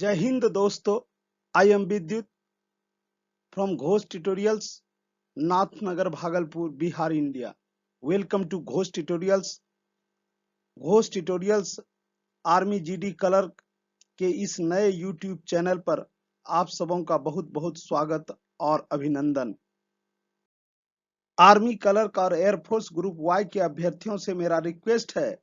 जय हिंद दोस्तों, I am Vidyut from Ghosh Tutorials, Nathnagar, Bhagalpur, Bihar, India. Welcome to Ghosh Tutorials. Ghosh Tutorials army GD clerk के इस नए यूट्यूब चैनल पर आप सबों का बहुत बहुत स्वागत और अभिनंदन। आर्मी क्लर्क और एयरफोर्स ग्रुप वाई के अभ्यर्थियों से मेरा रिक्वेस्ट है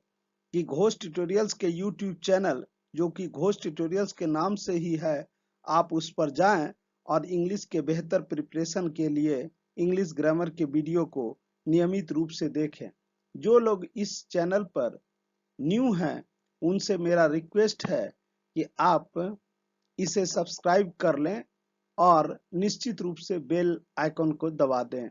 कि घोष ट्यूटोरियल्स के यूट्यूब चैनल, जो कि घोष ट्यूटोरियल्स के नाम से ही है, आप उस पर जाएं और इंग्लिश के बेहतर प्रिपरेशन के लिए इंग्लिश ग्रामर के वीडियो को नियमित रूप से देखें। जो लोग इस चैनल पर न्यू हैं, उनसे मेरा रिक्वेस्ट है कि आप इसे सब्सक्राइब कर लें और निश्चित रूप से बेल आइकन को दबा दें।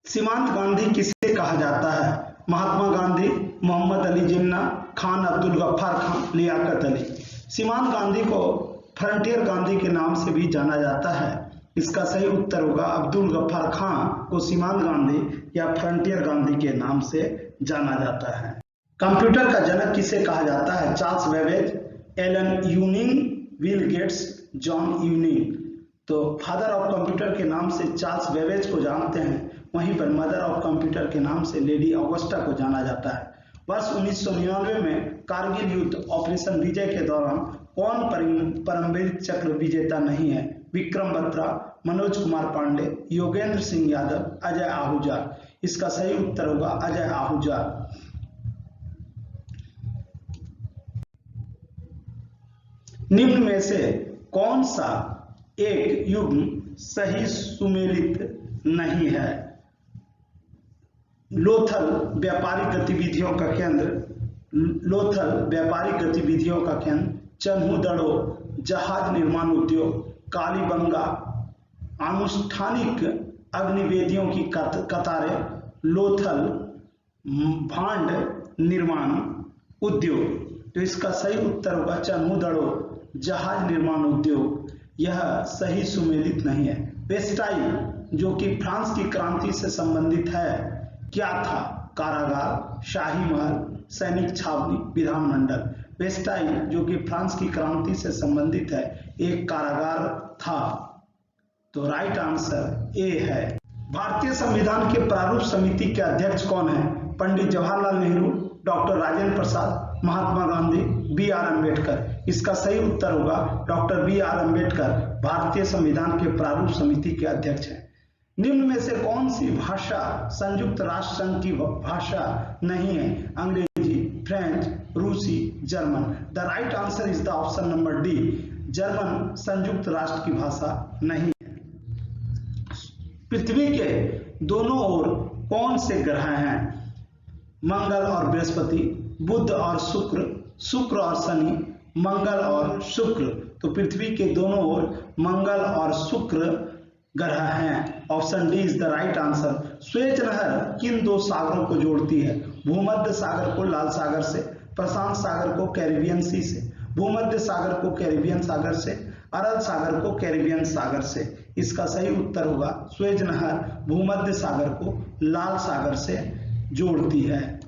सीमांत गांधी किसे कहा जाता है? महात्मा गांधी, मोहम्मद अली जिन्ना, खान अब्दुल गफ्फार खान, लियाकत अली। सीमांत गांधी को फ्रंटियर गांधी के नाम से भी जाना जाता है। इसका सही उत्तर होगा अब्दुल गफ्फार खान को सीमांत गांधी या फ्रंटियर गांधी के नाम से जाना जाता है। कंप्यूटर का जनक किसे कहा जाता है? Charles Babbage, Alan Turing, Bill Gates, John यूनिंग। तो फादर ऑफ कंप्यूटर के नाम से चार्ल्स बेबेज को जानते हैं, वहीं पर मदर ऑफ कंप्यूटर के नाम से लेडी ऑगस्टा को जाना जाता है। वर्ष 1999 में कारगिल युद्ध ऑपरेशन विजय के दौरान कौन परमवीर चक्र विजेता नहीं है? विक्रम बत्रा, मनोज कुमार पांडे, योगेंद्र सिंह यादव, अजय आहूजा। इसका सही उत्तर होगा अजय आहूजा। निम्न में से कौन सा एक युग्म सही सुमेलित नहीं है? लोथल व्यापारिक गतिविधियों का केंद्र, लोथल व्यापारिक गतिविधियों का केंद्र, चन्हू-दड़ो जहाज निर्माण उद्योग, कालीबंगा आनुष्ठानिक अग्निवेदियों की कतारें, लोथल भांड निर्माण उद्योग। तो इसका सही उत्तर होगा चन्हू-दड़ो जहाज निर्माण उद्योग। यह सही सुमेलित नहीं है। वेस्टाइल, जो कि फ्रांस की क्रांति से संबंधित है, क्या था? कारागार, शाही महल, सैनिक छावनी, विधानमंडल। वेस्टाइल, जो कि फ्रांस की क्रांति से संबंधित है, एक कारागार था। तो राइट आंसर ए है। भारतीय संविधान के प्रारूप समिति के अध्यक्ष कौन है? Pandit Jawaharlal Nehru, doctor Rajendra Prasad, Mahatma Gandhi, B R Ambedkar. इसका सही उत्तर होगा डॉक्टर बी आर अम्बेडकर भारतीय संविधान के प्रारूप समिति के अध्यक्ष हैं। निम्न में से कौन सी भाषा संयुक्त राष्ट्र संघ की भाषा नहीं है? अंग्रेजी, फ्रेंच, रूसी, German. The right answer is the option number D. German संयुक्त राष्ट्र की भाषा नहीं है। पृथ्वी के दोनों ओर कौन से ग्रह हैं? मंगल और बृहस्पति, बुध और शुक्र, शुक्र और शनि, मंगल और शुक्र। तो पृथ्वी के दोनों ओर मंगल और शुक्र ग्रह हैं। Option D is the right answer. Suez नहर किन दो सागरों को जोड़ती है? भूमध्य सागर को लाल सागर से, प्रशांत सागर को कैरिबियन सी से, भूमध्य सागर को कैरिबियन सागर से, अरब सागर को कैरिबियन सागर से। इसका सही उत्तर होगा स्वेज नहर भूमध्य सागर को लाल सागर से जोड़ती है।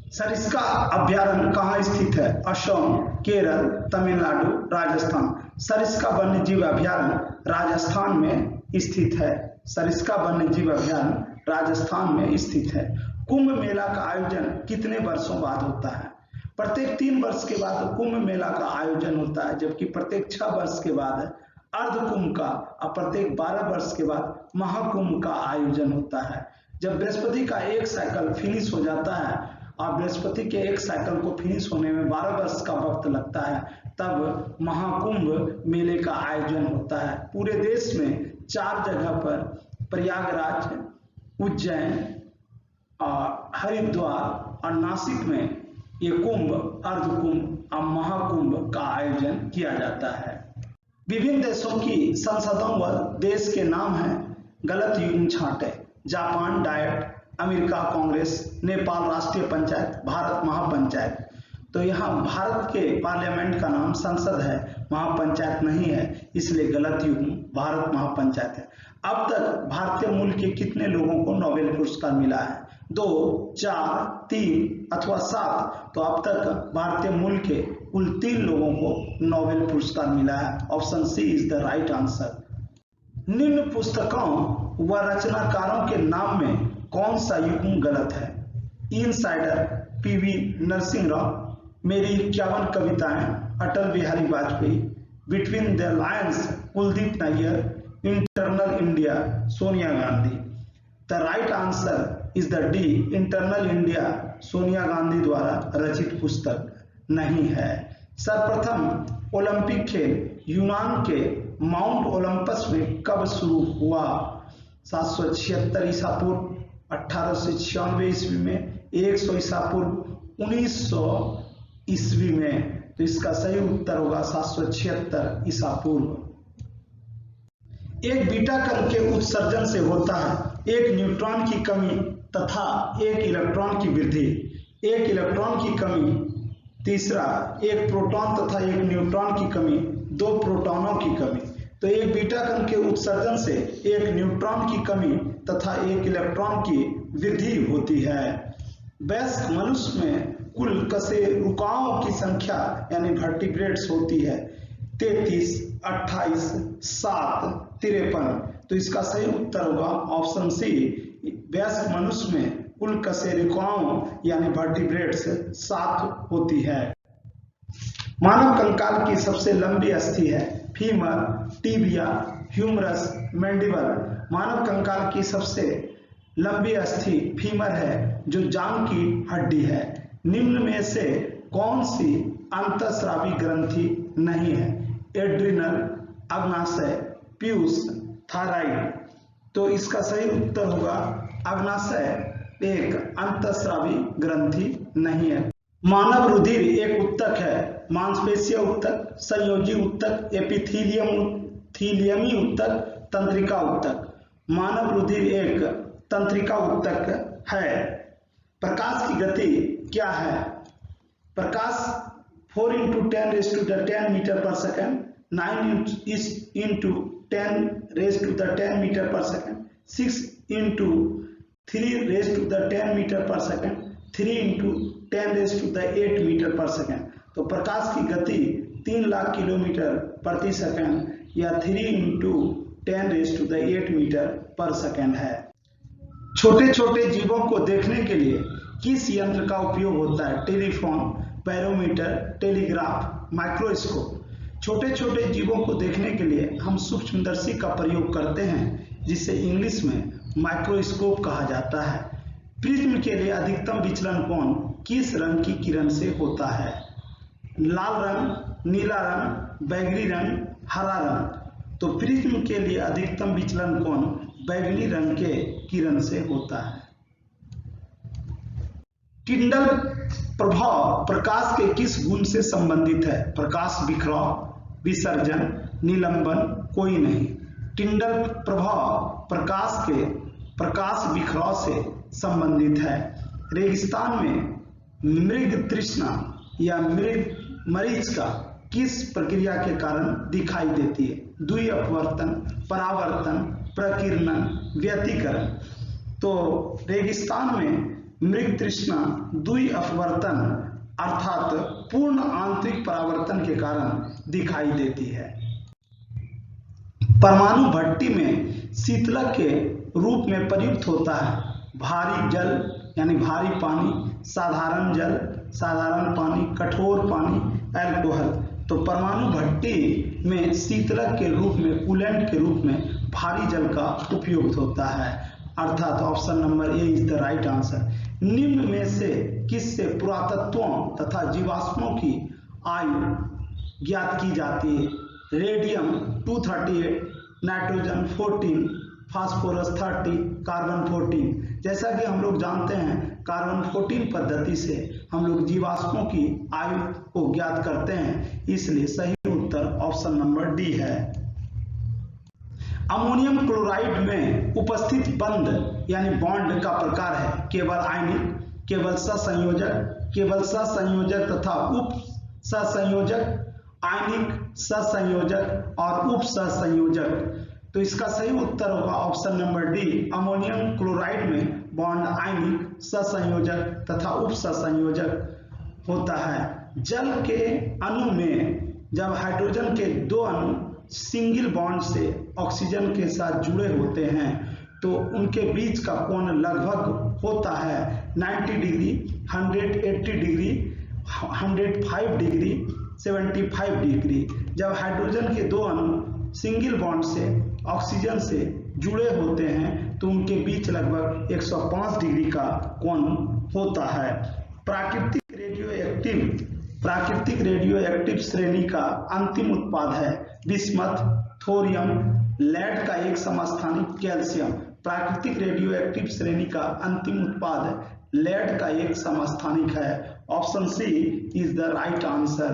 सरिस्का अभ्यारण्य कहाँ स्थित है? असम, केरल, तमिलनाडु, राजस्थान। सरिस्का वन्यजीव अभ्यारण्य राजस्थान में स्थित है। सरिस्का वन्यजीव अभ्यारण्य राजस्थान में स्थित है। कुंभ मेला का आयोजन कितने वर्षों बाद होता है? प्रत्येक 3 वर्ष के बाद कुंभ मेला का आयोजन होता है, जबकि प्रत्येक 6 वर्ष के बाद अर्ध कुंभ का और प्रत्येक 12 वर्ष के बाद महाकुंभ का आयोजन होता है। जब बृहस्पति का एक साइकिल फिनिश हो जाता है और बृहस्पति के एक साइकिल को फिनिश होने में 12 वर्ष का वक्त लगता है, तब महाकुंभ मेले का आयोजन होता है। पूरे देश में 4 जगह पर, प्रयागराज, उज्जैन, हरिद्वार और नासिक में ये कुंभ, अर्धकुंभ और महाकुंभ का आयोजन किया जाता है। विभिन्न देशों की संसदों व देश के नाम हैं गलत युग्म छांटे, Japan diet, America Congress, Nepal राष्ट्रीय पंचायत, भारत महापंचायत। तो यहाँ भारत के पार्लियामेंट का नाम संसद है, महापंचायत नहीं है, इसलिए गलत युग्म भारत महापंचायत है। अब तक भारतीय मूल के कितने लोगों को नोबेल पुरस्कार मिला है? 2, 4, 3 अथवा 7? तो अब तक भारतीय मूल के कुल 3 लोगों को नोबेल पुरस्कार मिला है। Option C is the right answer. निम्न पुस्तकों व रचनाकारों के नाम में कौन सा युग्म गलत है? इनसाइडर पीवी नरसिंह राव, मेरी 51 कविताएं Atal Bihari Vajpayee, between the lines Kuldip Nayar, internal India Sonia Gandhi. The right answer is the D, internal India Sonia Gandhi द्वारा रचित पुस्तक नहीं है। सर्वप्रथम ओलंपिक खेल यूनान के माउंट ओलंपस में कब शुरू हुआ? 776 ईसा पूर्व, 1896 ईस्वी में, 100 ईसा पूर्व, 1900 ईस्वी में। तो इसका सही उत्तर होगा 776 ईसा पूर्व। एक बीटा कण के उत्सर्जन से होता है एक न्यूट्रॉन की कमी तथा एक इलेक्ट्रॉन की वृद्धि। एक इलेक्ट्रॉन की कमी, तीसरा एक प्रोटॉन तथा एक न्यूट्रॉन की कमी, 2 प्रोटॉनों की कमी। तो एक बीटा कण के उत्सर्जन से एक न्यूट्रॉन की कमी तथा एक इलेक्ट्रॉन की वृद्धि होती है। वयस्क मनुष्य में कुल कशेरुकाओं की संख्या यानी वर्टिब्रेट्स होती है 33, 28, 7, 53। तो इसका सही उत्तर होगा ऑप्शन सी, वयस्क मनुष्य में कुल कशेरुकाओं यानी वर्टिब्रेट्स 7 होती है। मानव कंकाल की सबसे लंबी अस्थि है फीमर, टिबिया, ह्यूमरस, मैंडिबल। मानव कंकाल की सबसे लंबी अस्थि फीमर है जो जांघ की हड्डी है। निम्न में से कौन सी अंतःस्रावी ग्रंथि नहीं है? एड्रिनल, अग्नाशय, पीयूष, थायराइड। तो इसका सही उत्तर होगा अग्नाशय एक अंतःस्रावी ग्रंथि नहीं है। मानव रुधिर एक उत्तक है, मांसपेशीय उत्तक, संयोजी उत्तक, एपिथीलियमी उत्तक, तंत्रिका उत्तक। मानव रुधिर एक तंत्रिका उत्तक है। प्रकाश की गति क्या है? प्रकाश 4 × 10⁻10 मीटर पर सेकेंड, 9 × 10⁻10 मीटर पर सेकेंड, 6 × 3⁻10 मीटर पर सेकेंड, 3 × 10⁸ मीटर पर सेकेंड। तो प्रकाश की गति 3 लाख किलोमीटर प्रति सेकेंड या 3 × 10⁸ मीटर पर सेकेंड है। छोटे छोटे जीवों को देखने के लिए किस यंत्र का उपयोग होता है? Telephone, barometer, telegraph, microscope. छोटे छोटे जीवों को देखने के लिए हम सूक्ष्मदर्शी का प्रयोग करते हैं जिसे इंग्लिश में माइक्रोस्कोप कहा जाता है। प्रिज्म के लिए अधिकतम विचलन कोण किस रंग की किरण से होता है? लाल रंग, नीला रंग, बैगनी रंग, हरा रंग। तो प्रिज्म के लिए अधिकतम विचलन कोण बैगनी रंग के किरण से होता है। टिंडल प्रभाव प्रकाश के किस गुण से संबंधित है? प्रकाश बिखराव, विसर्जन, निलंबन, कोई नहीं। टिंडल प्रभाव प्रकाश के प्रकाश बिखराव से संबंधित है। रेगिस्तान में मृग तृष्णा या मरीचिका किस प्रक्रिया के कारण दिखाई देती है? द्वि अपवर्तन, परावर्तन, प्रकीर्णन, व्यतिकरण। तो रेगिस्तान में मृग तृष्णा द्वि अपवर्तन अर्थात पूर्ण आंतरिक परावर्तन के कारण दिखाई देती है। परमाणु भट्टी में शीतलक के रूप में प्रयुक्त होता है भारी जल यानी भारी पानी, साधारण जल, साधारण पानी, कठोर पानी, अल्कोहल। तो परमाणु भट्टी में शीतलक के रूप में, कूलेंट के रूप में भारी जल का उपयोग होता है, अर्थात option number A is the right answer. निम्न में से किससे पुरातत्वों तथा जीवाश्मों की आयु ज्ञात की जाती है? Radium 238, nitrogen 14, phosphorus 30, carbon 14। जैसा कि हम लोग जानते हैं कार्बन 14 पद्धति से हम लोग जीवाश्मों की आयु को ज्ञात करते हैं, इसलिए सही उत्तर ऑप्शन नंबर डी है। अमोनियम क्लोराइड में उपस्थित बंध यानी बॉन्ड का प्रकार है केवल आयनिक, केवल सहसंयोजक तथा उप सहसंयोजक, आयनिक, सहसंयोजक और उप सहसंयोजक। तो इसका सही उत्तर होगा option number D, ammonium chloride में बॉन्ड आयनिक, सहसंयोजक तथा उप सहसंयोजक होता है। जल के अणु में जब हाइड्रोजन के दो अणु सिंगल बॉन्ड से ऑक्सीजन के साथ जुड़े होते हैं तो उनके बीच का कोण लगभग होता है 90 डिग्री, 180 डिग्री, 105 डिग्री, 75 डिग्री। जब हाइड्रोजन के दो अणु सिंगल बॉन्ड से ऑक्सीजन से जुड़े होते हैं तो उनके बीच लगभग 105 डिग्री का कोण होता है। प्राकृतिक रेडियोएक्टिव श्रेणी का अंतिम उत्पाद है बिस्मथ, थोरियम, लेड का एक समस्थानिक कैल्शियम। प्राकृतिक रेडियोएक्टिव श्रेणी का अंतिम उत्पाद लेड का एक समस्थानिक है। Option C is the right answer.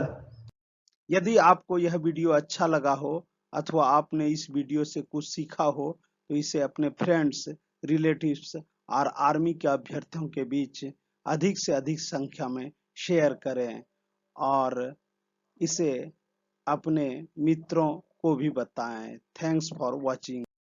यदि आपको यह वीडियो अच्छा लगा हो अथवा आपने इस वीडियो से कुछ सीखा हो तो इसे अपने फ्रेंड्स, रिलेटिव्स और आर्मी के अभ्यर्थियों के बीच अधिक से अधिक संख्या में शेयर करें और इसे अपने मित्रों को भी बताएं। Thanks for watching.